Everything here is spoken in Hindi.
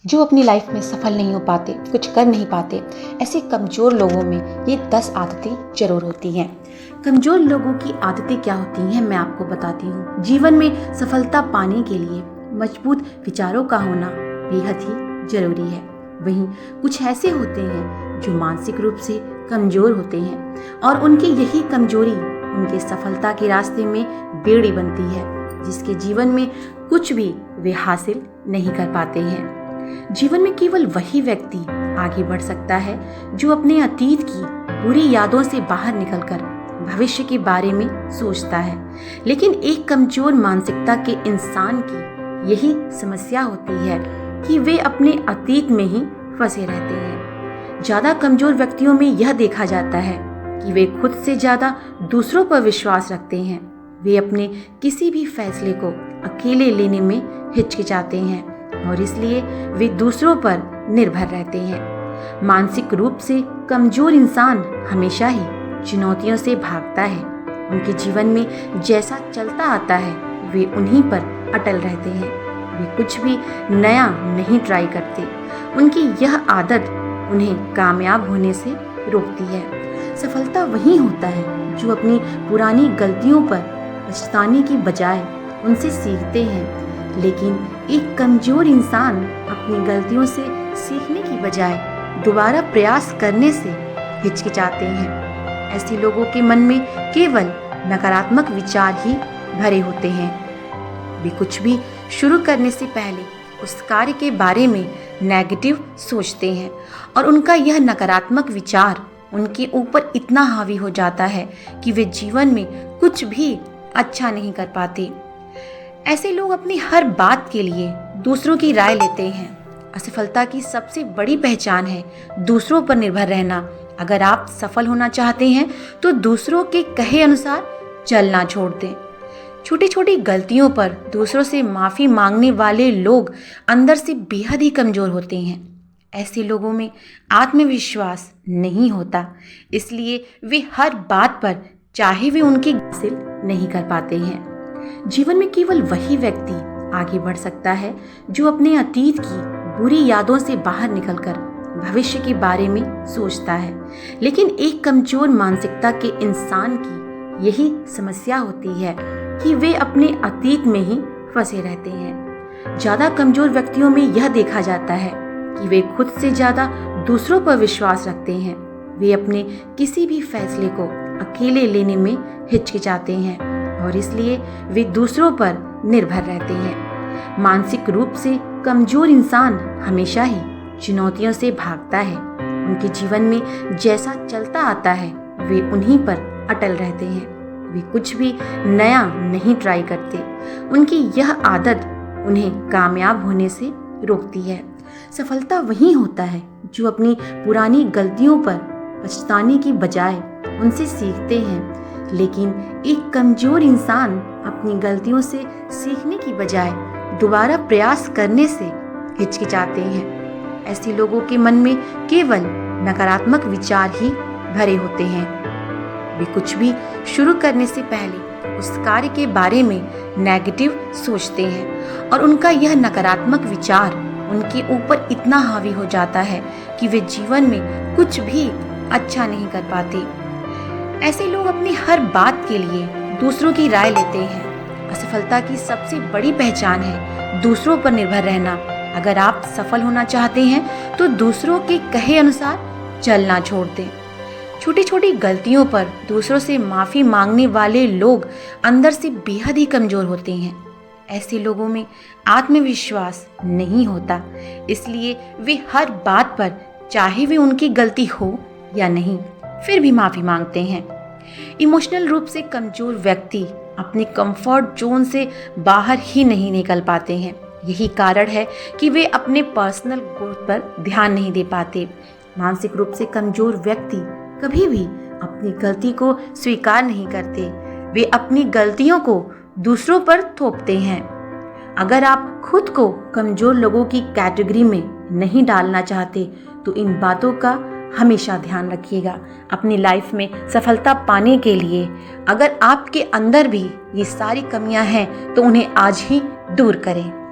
जो अपनी लाइफ में सफल नहीं हो पाते, कुछ कर नहीं पाते, ऐसे कमज़ोर लोगों में ये 10 आदतें जरूर होती हैं। कमज़ोर लोगों की आदतें क्या होती हैं मैं आपको बताती हूँ। जीवन में सफलता पाने के लिए मजबूत विचारों का होना बेहद ही जरूरी है। वहीं कुछ ऐसे होते हैं जो मानसिक रूप से कमज़ोर होते हैं और उनकी यही कमजोरी उनके सफलता के रास्ते में बेड़ी बनती है, जिसके जीवन में कुछ भी वे हासिल नहीं कर पाते हैं। जीवन में केवल वही व्यक्ति आगे बढ़ सकता है जो अपने अतीत की बुरी यादों से बाहर निकलकर भविष्य के बारे में सोचता है। लेकिन एक कमजोर मानसिकता के इंसान की यही समस्या होती है कि वे अपने अतीत में ही फंसे रहते हैं। ज्यादा कमजोर व्यक्तियों में यह देखा जाता है कि वे खुद से ज्यादा दूसरों पर विश्वास रखते हैं। वे अपने किसी भी फैसले को अकेले लेने में हिचकिचाते हैं और इसलिए वे दूसरों पर निर्भर रहते हैं। मानसिक रूप से कमजोर इंसान हमेशा ही चुनौतियों से भागता है। उनके जीवन में जैसा चलता आता है वे उन्हीं पर अटल रहते हैं। वे कुछ भी नया नहीं ट्राई करते। उनकी यह आदत उन्हें कामयाब होने से रोकती है। सफलता वही होता है जो अपनी पुरानी गलतियों पर पछताने की बजाय उनसे सीखते हैं। लेकिन एक कमजोर इंसान अपनी गलतियों से सीखने की बजाय दोबारा प्रयास करने से हिचकिचाते हैं। ऐसे लोगों के मन में केवल नकारात्मक विचार ही भरे होते हैं। वे कुछ भी शुरू करने से पहले उस कार्य के बारे में नेगेटिव सोचते हैं और उनका यह नकारात्मक विचार उनके ऊपर इतना हावी हो जाता है कि वे जीवन में कुछ भी अच्छा नहीं कर पाते। ऐसे लोग अपनी हर बात के लिए दूसरों की राय लेते हैं। असफलता की सबसे बड़ी पहचान है दूसरों पर निर्भर रहना। अगर आप सफल होना चाहते हैं तो दूसरों के कहे अनुसार चलना छोड़ दें। छोटी छोटी गलतियों पर दूसरों से माफ़ी मांगने वाले लोग अंदर से बेहद ही कमज़ोर होते हैं। ऐसे लोगों में आत्मविश्वास नहीं होता, इसलिए वे हर बात पर चाहे वे उनकी हासिल नहीं कर पाते हैं। जीवन में केवल वही व्यक्ति आगे बढ़ सकता है जो अपने अतीत की बुरी यादों से बाहर निकलकर भविष्य के बारे में सोचता है। लेकिन एक कमजोर मानसिकता के इंसान की यही समस्या होती है कि वे अपने अतीत में ही फंसे रहते हैं। ज्यादा कमजोर व्यक्तियों में यह देखा जाता है कि वे खुद से ज्यादा दूसरों पर विश्वास रखते हैं। वे अपने किसी भी फैसले को अकेले लेने में हिचकिचाते हैं और इसलिए वे दूसरों पर निर्भर रहते हैं। मानसिक रूप से कमजोर इंसान हमेशा ही चुनौतियों से भागता है। उनके जीवन में जैसा चलता आता है वे उन्हीं पर अटल रहते हैं। वे कुछ भी नया नहीं ट्राई करते। उनकी यह आदत उन्हें कामयाब होने से रोकती है। सफलता वही होता है जो अपनी पुरानी गलतियों पर पछताने की बजाय उनसे सीखते हैं। लेकिन एक कमजोर इंसान अपनी गलतियों से सीखने की बजाय दोबारा प्रयास करने से हिचकिचाते हैं। ऐसे लोगों के मन में केवल नकारात्मक विचार ही भरे होते हैं। वे कुछ भी शुरू करने से पहले उस कार्य के बारे में नेगेटिव सोचते हैं और उनका यह नकारात्मक विचार उनके ऊपर इतना हावी हो जाता है कि वे जीवन में कुछ भी अच्छा नहीं कर पाते। ऐसे लोग अपनी हर बात के लिए दूसरों की राय लेते हैं। असफलता की सबसे बड़ी पहचान है दूसरों पर निर्भर रहना। अगर आप सफल होना चाहते हैं तो दूसरों के कहे अनुसार चलना छोड़ दें। छोटी छोटी गलतियों पर दूसरों से माफ़ी मांगने वाले लोग अंदर से बेहद ही कमज़ोर होते हैं। ऐसे लोगों में आत्मविश्वास नहीं होता, इसलिए वे हर बात पर चाहे वे उनकी गलती हो या नहीं फिर भी माफ़ी मांगते हैं। इमोशनल रूप से कमज़ोर व्यक्ति अपने कंफर्ट जोन से बाहर ही नहीं निकल पाते हैं। यही कारण है कि वे अपने पर्सनल ग्रोथ पर ध्यान नहीं दे पाते। मानसिक रूप से कमज़ोर व्यक्ति कभी भी अपनी गलती को स्वीकार नहीं करते। वे अपनी गलतियों को दूसरों पर थोपते हैं। अगर आप खुद को कमज़ोर लोगों की कैटेगरी में नहीं डालना चाहते तो इन बातों का हमेशा ध्यान रखिएगा। अपनी लाइफ में सफलता पाने के लिए अगर आपके अंदर भी ये सारी कमियां हैं तो उन्हें आज ही दूर करें।